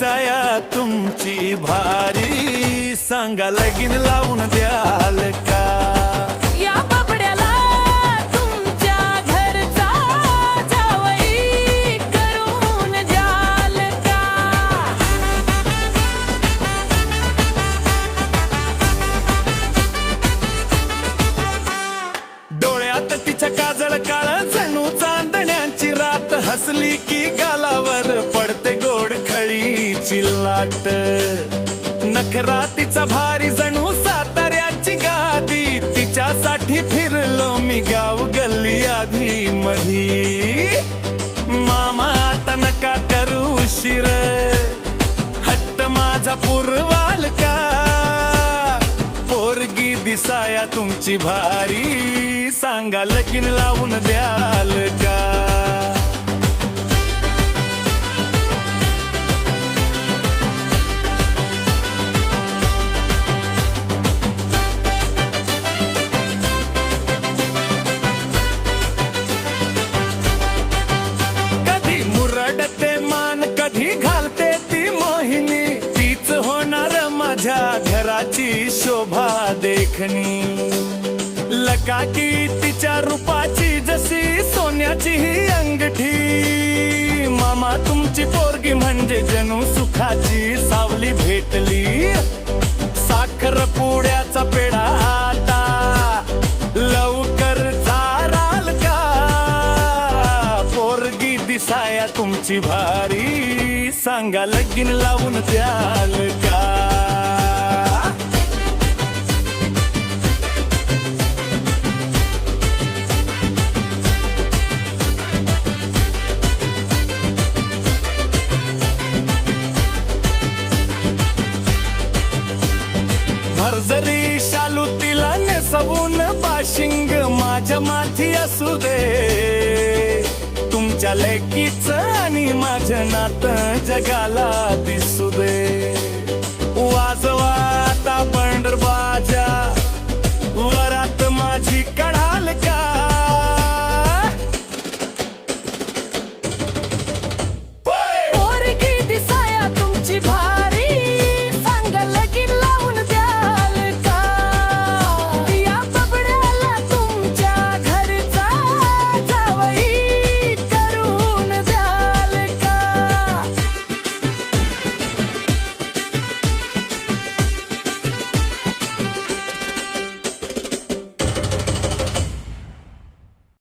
दिसाया तुमची भारी, सांगा लगीन लावून द्याल का? या बाबड्याला तुमच्या घरचा जावई करून द्याल का? डोळ्यात तिच्या काजळ काळ जणू चांदण्यांची रात, हसली की गालावर पडते गोड खळीची लाट. नखरा तिचा भारी जणू साताऱ्याची गादी, तिच्यासाठी फिरलो मी गाव गल्ली आधी मधी. मामा आता नका करू उशीर, हट्ट माझा पुरवाल का? पोरगी दिसाया तुमची भारी, सांगा लगीन लावून द्याल का? कधी मुरडते मान, कधी घालते ती मोहिनी, तीच होणार माझ्या घराची शोभा देखणी. लकाकी तिच्या रूपाची जशी सोन्याची ही अंगठी, मामा तुमची पोरगी म्हणजे जणू सुखाची सावली भेटली. साखर पुड्याचा पेढा आता लवकर चाराल का? पोरगी दिसाया तुमची भारी, सांगा लगीन लावून द्याल का? भरजरी शालू तिला नेसवून बाशिंग माझ्या माथी असू दे. तुमच्या लेकीच आणि माझं नातं जगाला दिसू दे. वाजवा आता पंढरबाजा,